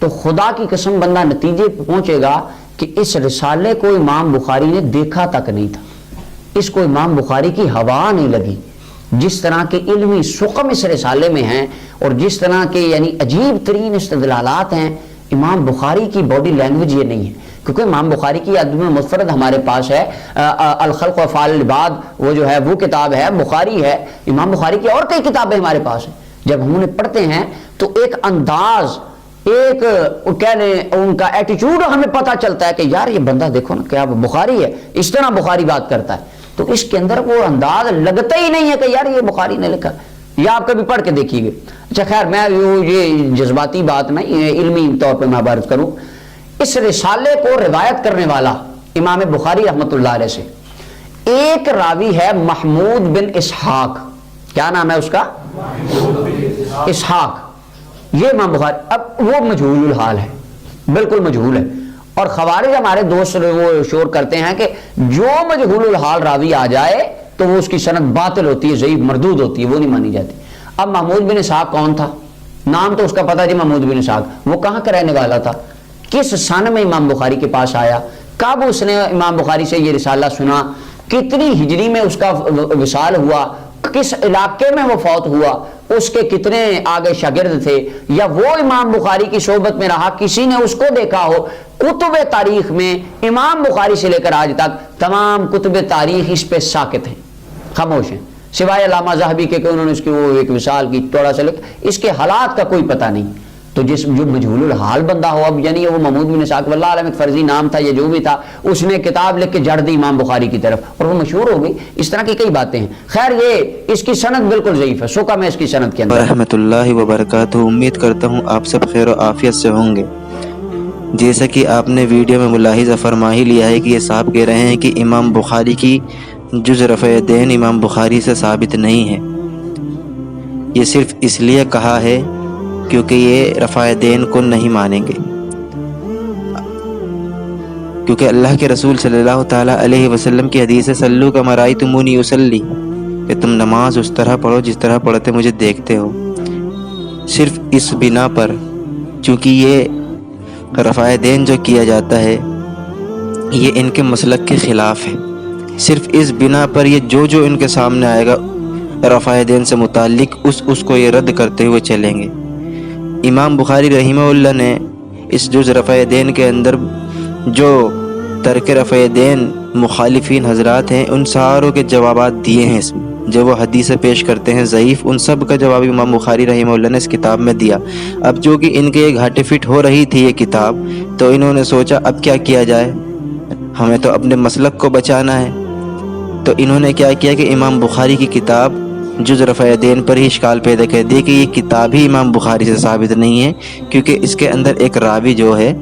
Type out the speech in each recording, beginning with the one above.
تو خدا کی قسم بندہ نتیجے پہ پہنچے گا کہ اس رسالے کو امام بخاری نے دیکھا تک نہیں تھا، اس کو امام بخاری کی ہوا نہیں لگی. جس طرح کے علمی سقم اس رسالے میں ہیں اور جس طرح کے یعنی عجیب ترین استدلالات ہیں، امام بخاری کی باڈی لینگویج یہ نہیں ہے. کیونکہ امام بخاری کی ادب مفرد ہمارے پاس ہے، الخلق و افعال العباد وہ جو ہے وہ کتاب ہے، بخاری ہے، امام بخاری کی اور کئی کتابیں ہمارے پاس ہیں. جب ہم انہیں پڑھتے ہیں تو ایک انداز، ایک کہنے ان کا ایٹیچیوڈ ہمیں پتہ چلتا ہے کہ یار یہ بندہ دیکھو نا کیا بخاری ہے، اس طرح بخاری بات کرتا ہے. تو اس کے اندر وہ انداز لگتا ہی نہیں ہے کہ یار یہ بخاری نے لکھا، یا آپ کبھی پڑھ کے دیکھیے گے. اچھا خیر، میں یہ جذباتی بات نہیں، علمی طور پہ میں عبارت کروں. اس رسالے کو روایت کرنے والا امام بخاری رحمۃ اللہ علیہ سے ایک راوی ہے محمود بن اسحاق. کیا نام ہے اس کا؟ اسحاق. یہ امام بخاری، اب وہ مجہول الحال ہے، بالکل مجہول ہے. اور خوارج ہمارے دوست وہ شور کرتے ہیں کہ جو مجہول الحال راوی آ جائے تو وہ اس کی سند باطل ہوتی ہے، ضعیف مردود ہوتی ہے، وہ نہیں مانی جاتی. اب محمود بن اسحاق کون تھا؟ نام تو اس کا پتہ جی، محمود بن اسحاق. وہ کہاں کا رہنے والا تھا؟ کس سن میں امام بخاری کے پاس آیا؟ کب اس نے امام بخاری سے یہ رسالہ سنا؟ کتنی ہجری میں اس کا وصال ہوا؟ کس علاقے میں وہ فوت ہوا؟ اس کے کتنے آگے شاگرد تھے؟ یا وہ امام بخاری کی صحبت میں رہا، کسی نے اس کو دیکھا ہو؟ کتب تاریخ میں امام بخاری سے لے کر آج تک تمام کتب تاریخ اس پہ ساکت ہیں، خاموش ہیں، سوائے علامہ ذہبی کے کہ انہوں نے اس کی وہ ایک وصال کی تھوڑا سا لکھا. اس کے حالات کا کوئی پتہ نہیں. تو جو مجہول الحال بندہ ہو، اب یعنی وہ محمود بن اسحاق واللہ عالم ایک فرضی نام تھا، یہ جو بھی تھا، اس نے کتاب لکھ کے جڑ دی امام بخاری کی طرف اور وہ مشہور ہو گئی. اس طرح کی کئی باتیں ہیں. خیر، یہ اس کی سند بالکل ضعیف ہے، سوکا میں اس کی سند کے اندر. رحمۃ اللہ وبرکاتہ. امید کرتا ہوں آپ سب خیر و عافیت سے ہوں گے. جیسا کہ آپ نے ویڈیو میں ملاحظہ فرما ہی لیا ہے کہ یہ صاحب کہہ رہے ہیں کہ امام بخاری کی جز رفع دین امام بخاری سے ثابت نہیں ہے. یہ صرف اس لیے کہا ہے کیونکہ یہ رفع دین کو نہیں مانیں گے، کیونکہ اللہ کے رسول صلی اللہ تعالیٰ علیہ وسلم کی حدیث ہے صلو کما رأیتمونی اصلی، کہ تم نماز اس طرح پڑھو جس طرح پڑھتے مجھے دیکھتے ہو. صرف اس بنا پر، چونکہ یہ رفع دین جو کیا جاتا ہے یہ ان کے مسلک کے خلاف ہے، صرف اس بنا پر یہ جو ان کے سامنے آئے گا رفع دین سے متعلق اس کو یہ رد کرتے ہوئے چلیں گے. امام بخاری رحمہ اللہ نے اس جز رفع دین کے اندر جو ترک رفع دین مخالفین حضرات ہیں ان ساروں کے جوابات دیے ہیں. اس میں جو وہ حدیث پیش کرتے ہیں ضعیف، ان سب کا جواب امام بخاری رحمہ اللہ نے اس کتاب میں دیا. اب جو کہ ان کے ایک گھاٹے فٹ ہو رہی تھی یہ کتاب، تو انہوں نے سوچا اب کیا جائے، ہمیں تو اپنے مسلک کو بچانا ہے. تو انہوں نے کیا کیا کہ امام بخاری کی کتاب جز رفع دین پر ہی اشکال پیدا کر دی کہ یہ کتاب ہی امام بخاری سے ثابت نہیں ہے، کیونکہ اس کے اندر ایک راوی جو ہے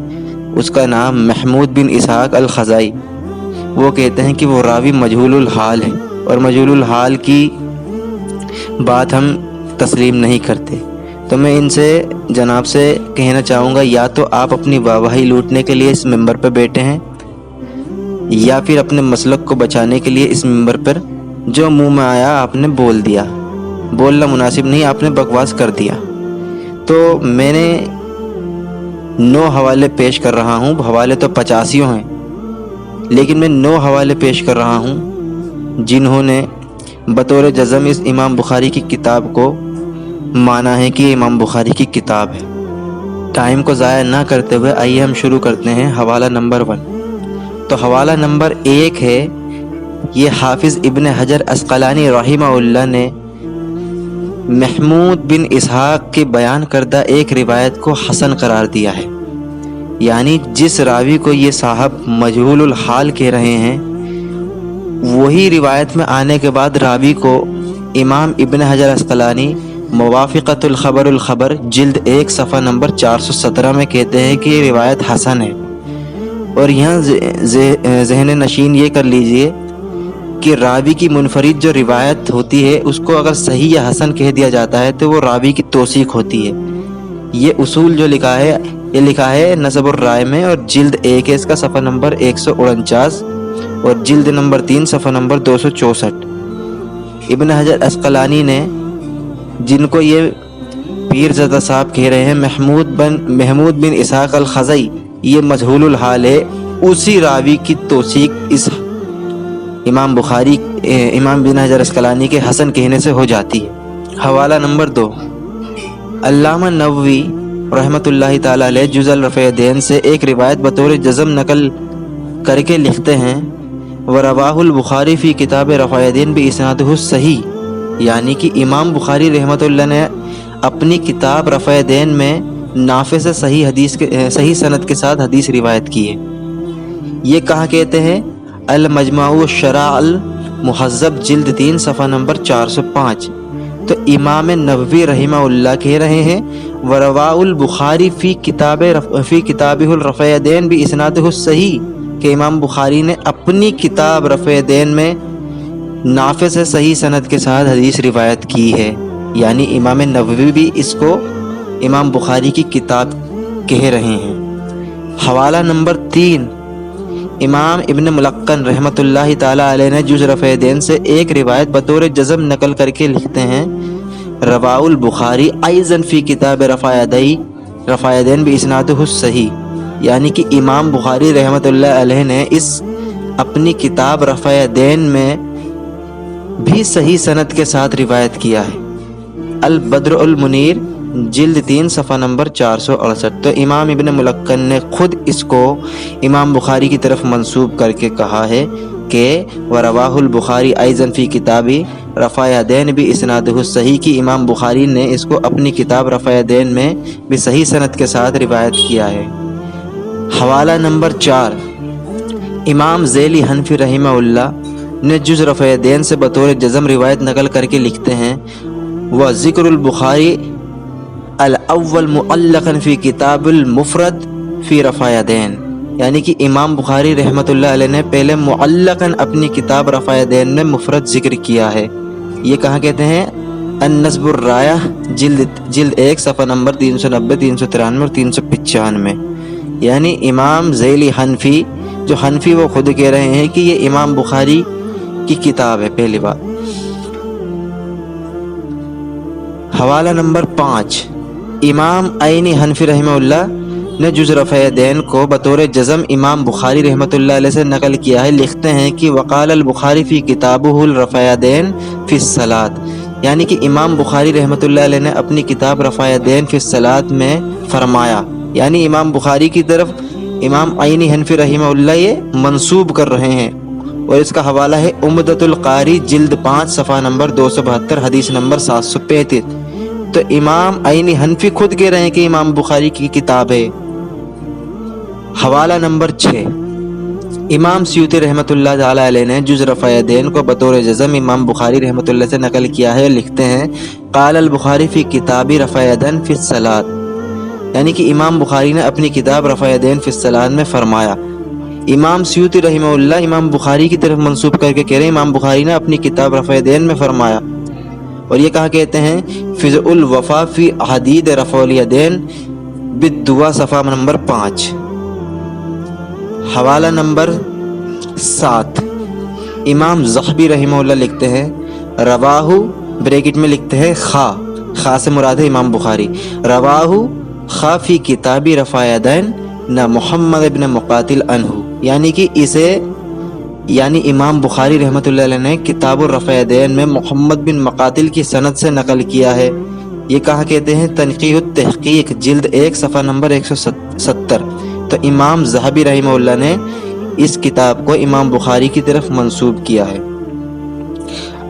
اس کا نام محمود بن اسحاق الخزائی، وہ کہتے ہیں کہ وہ راوی مجہول الحال ہے اور مجہول الحال کی بات ہم تسلیم نہیں کرتے. تو میں ان سے جناب سے کہنا چاہوں گا، یا تو آپ اپنی واہواہی لوٹنے کے لیے اس ممبر پر بیٹھے ہیں، یا پھر اپنے مسلک کو بچانے کے لیے اس ممبر پر جو منہ میں آیا آپ نے بول دیا. بولنا مناسب نہیں، آپ نے بکواس کر دیا. تو میں نے 9 حوالے پیش کر رہا ہوں، حوالے تو 85 ہیں، لیکن میں 9 حوالے پیش کر رہا ہوں جنہوں نے بطور جزم اس امام بخاری کی کتاب کو مانا ہے کہ یہ امام بخاری کی کتاب ہے. ٹائم کو ضائع نہ کرتے ہوئے آئیے ہم شروع کرتے ہیں. حوالہ نمبر 1. تو حوالہ نمبر 1 ہے، یہ حافظ ابن حجر عسقلانی رحمہ اللہ نے محمود بن اسحاق کے بیان کردہ ایک روایت کو حسن قرار دیا ہے. یعنی جس راوی کو یہ صاحب مجہول الحال کہہ رہے ہیں، وہی روایت میں آنے کے بعد راوی کو امام ابن حجر عسقلانی موافقۃ الخبر جلد 1 صفحہ نمبر 417 میں کہتے ہیں کہ یہ روایت حسن ہے. اور یہاں ذہن نشین یہ کر لیجئے کہ راوی کی منفرد جو روایت ہوتی ہے اس کو اگر صحیح یا حسن کہہ دیا جاتا ہے تو وہ راوی کی توثیق ہوتی ہے. یہ اصول جو لکھا ہے نصب الرائے میں، اور جلد 1 ہے اس کا صفحہ نمبر 149 اور جلد نمبر 3 صفحہ نمبر 264. ابن حجر عسقلانی نے، جن کو یہ میرزادہ صاحب کہہ رہے ہیں محمود بن اسحاق الخزئی یہ مجہول الحال ہے، اسی راوی کی توثیق اس امام بن حجر اسقلانی کے حسن کہنے سے ہو جاتی ہے۔ حوالہ نمبر 2، علامہ نووی رحمۃ اللہ تعالی علیہ جز الرفع دین سے ایک روایت بطور جزم نقل کر کے لکھتے ہیں وَرَوَاهُ البخاری فی کتاب رفع دین بِإِسْنَادِهِ الصحیح، یعنی کہ امام بخاری رحمۃ اللہ نے اپنی کتاب رفع دین میں نافع سے صحیح سند کے ساتھ حدیث روایت کی ہے۔ یہ کہاں کہتے ہیں؟ المجمع الشراع المہذب جلد 3 صفحہ نمبر 405۔ تو امام نووی رحمہ اللہ کہہ رہے ہیں وَرَوَاهُ البخاری فی کتابہ الرفع دین بِإِسْنَادِهِ الصحیح کہ امام بخاری نے اپنی کتاب رفع دین میں نافع سے صحیح سند کے ساتھ حدیث روایت کی ہے، یعنی امام نووی بھی اس کو امام بخاری کی کتاب کہہ رہے ہیں۔ حوالہ نمبر 3، امام ابن ملقن رحمۃ اللہ تعالی علیہ نے جز رفع دین سے ایک روایت بطور جزم نقل کر کے لکھتے ہیں رواہ البخاری ایضا فی کتاب رفع دین باسنادہ الصحیح، یعنی کہ امام بخاری رحمۃ اللہ علیہ نے اس اپنی کتاب رفع دین میں بھی صحیح سند کے ساتھ روایت کیا ہے۔ البدر المنیر جلد 3 صفحہ نمبر 468۔ تو امام ابن ملقن نے خود اس کو امام بخاری کی طرف منسوب کر کے کہا ہے کہ وَرَوَاهُ البخاری ایضا فی کتاب رفع دین بِاسْنَادِهِ الصحیح کی امام بخاری نے اس کو اپنی کتاب رفع دین میں بھی صحیح سند کے ساتھ روایت کیا ہے۔ حوالہ نمبر 4، امام ذیلی حنفی رحمہ اللہ نے جز رفع دین سے بطور جزم روایت نقل کر کے لکھتے ہیں وَذِكْرُ البخاری الاول معلقا فی کتاب المفرد فی رفع دین، یعنی کہ امام بخاری رحمۃ اللہ علیہ نے پہلے معلقاً اپنی کتاب رفع دین میں مفرد ذکر کیا ہے۔ یہ کہاں کہتے ہیں؟ النصب الرایہ جلد 1 صفحہ نمبر 390، 393 اور 395۔ یعنی امام ذیلی حنفی، جو حنفی وہ خود کہہ رہے ہیں کہ یہ امام بخاری کی کتاب ہے، پہلی بات۔ حوالہ نمبر 5، امام عینی حنفی رحمہ اللہ نے جز رفع دین کو بطور جزم امام بخاری رحمۃ اللہ علیہ سے نقل کیا ہے، لکھتے ہیں کہ وقال البخاری فی کتابہ الرفع دین فی الصلاۃ، یعنی کہ امام بخاری رحمۃ اللہ علیہ نے اپنی کتاب رفع دین فی الصلاۃ میں فرمایا، یعنی امام بخاری کی طرف امام عینی حنفی رحمہ اللہ یہ منسوب کر رہے ہیں۔ اور اس کا حوالہ ہے عمدۃ القاری جلد 5 صفحہ نمبر 272 حدیث نمبر 735۔ تو امام عینی حنفی خود کہہ رہے ہیں کہ امام بخاری کی کتاب ہے۔ حوالہ نمبر 6، امام سیوطی رحمۃ اللہ تعالی علیہ نے جز رفع دین کو بطور جزم امام بخاری رحمۃ اللہ سے نقل کیا ہے، لکھتے ہیں قال البخاری فی کتاب رفع دین فی الصلاۃ، یعنی کہ امام بخاری نے اپنی کتاب رفع دین فی الصلاۃ میں فرمایا۔ امام سیوطی رحمہ اللہ امام بخاری کی طرف منسوب کر کے کہہ رہے ہیں امام بخاری نے اپنی کتاب رفع دین میں فرمایا۔ اور یہ کہاں کہتے ہیں؟ فضء الوفا فی حدید رفع الیدین بالدعا صفحہ نمبر 5۔ حوالہ نمبر 7، امام ذہبی رحمہ اللہ لکھتے ہیں رواہ، بریکٹ میں لکھتے ہیں خا سے مراد ہے امام بخاری، رواہ خا فی کتابی رفع دین نہ محمد ابن مقاتل عنہ، یعنی کہ اسے امام بخاری رحمۃ اللہ علیہ نے کتاب الرفع دین میں محمد بن مقاتل کی سند سے نقل کیا ہے۔ یہ کہاں کہتے ہیں؟ تنقیح التحقیق جلد 1 صفحہ نمبر 170۔ تو امام ذہبی رحمہ اللہ نے اس کتاب کو امام بخاری کی طرف منسوب کیا ہے۔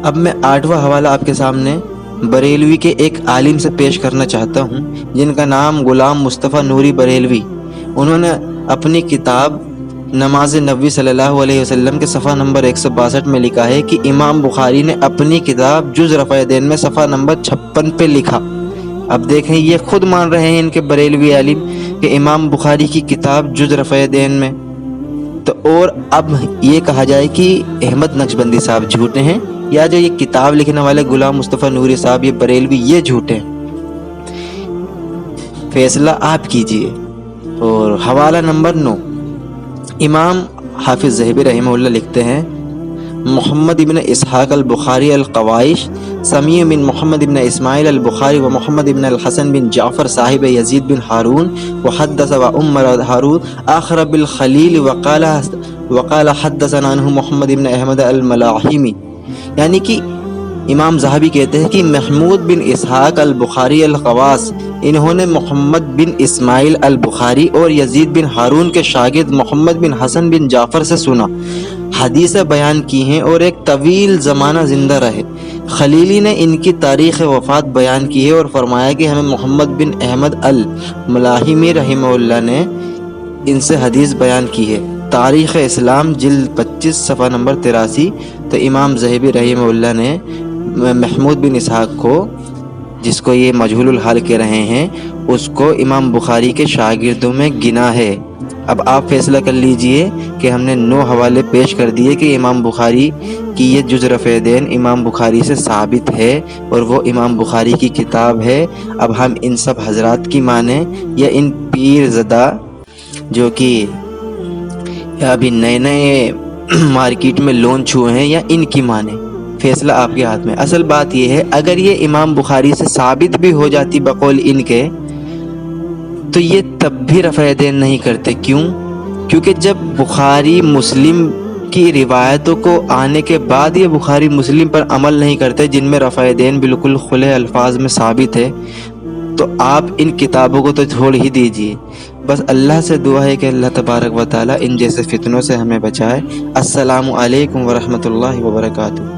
اب میں 8واں حوالہ آپ کے سامنے بریلوی کے ایک عالم سے پیش کرنا چاہتا ہوں جن کا نام غلام مصطفیٰ نوری بریلوی۔ انہوں نے اپنی کتاب نماز نبوی صلی اللہ علیہ وسلم کے صفحہ نمبر 162 میں لکھا ہے کہ امام بخاری نے اپنی کتاب جز رفع دین میں صفحہ نمبر 56 پہ لکھا۔ اب دیکھیں یہ خود مان رہے ہیں ان کے بریلوی عالم کہ امام بخاری کی کتاب جز رفع دین میں، تو اور اب یہ کہا جائے کہ احمد نقشبندی صاحب جھوٹے ہیں یا جو یہ کتاب لکھنے والے غلام مصطفیٰ نوری صاحب یہ بریلوی یہ جھوٹے ہیں؟ فیصلہ آپ کیجئے۔ اور حوالہ نمبر 9، امام حافظ ذہبی رحمہ اللہ لکھتے ہیں محمد ابن اسحاق البخاری القوائش سمیع من محمد ابن اسماعیل البخاری و محمد ابن الحسن بن جعفر صاحب یزید بن ہارون وحدث و عمر ہارون آخر بالخلیل وقال حدثنا عنہ محمد ابن احمد الملاحمی. یعنی کہ امام ذہبی کہتے ہیں کہ محمود بن اسحاق البخاری القواس انہوں نے محمد بن اسماعیل البخاری اور یزید بن ہارون کے شاگرد محمد بن حسن بن جعفر سے سنا، حدیثیں بیان کی ہیں اور ایک طویل زمانہ زندہ رہے. خلیلی نے ان کی تاریخ وفات بیان کی ہے اور فرمایا کہ ہمیں محمد بن احمد الملاحمی رحمہ اللہ نے ان سے حدیث بیان کی ہے. تاریخ اسلام جلد 25 صفحہ نمبر 83. تو امام ذہبی رحمہ اللہ نے محمود بن اسحاق کو، جس کو یہ مجہول الحال کہہ رہے ہیں، اس کو امام بخاری کے شاگردوں میں گنا ہے. اب آپ فیصلہ کر لیجئے کہ ہم نے 9 حوالے پیش کر دیے کہ امام بخاری کی یہ جز رفع دین امام بخاری سے ثابت ہے اور وہ امام بخاری کی کتاب ہے. اب ہم ان سب حضرات کی مانیں یا ان پیر زدہ جو کہ ابھی نئے مارکیٹ میں لانچ ہوئے ہیں، یا ان کی مانیں؟ فیصلہ آپ کے ہاتھ میں. اصل بات یہ ہے اگر یہ امام بخاری سے ثابت بھی ہو جاتی بقول ان کے، تو یہ تب بھی رفع دین نہیں کرتے. کیوں؟ کیونکہ جب بخاری مسلم کی روایتوں کو آنے کے بعد یہ بخاری مسلم پر عمل نہیں کرتے جن میں رفع دین بالکل کھلے الفاظ میں ثابت ہے، تو آپ ان کتابوں کو تو چھوڑ ہی دیجئے. بس اللہ سے دعا ہے کہ اللہ تبارک و تعالی ان جیسے فتنوں سے ہمیں بچائے. السلام علیکم ورحمۃ اللہ وبرکاتہ.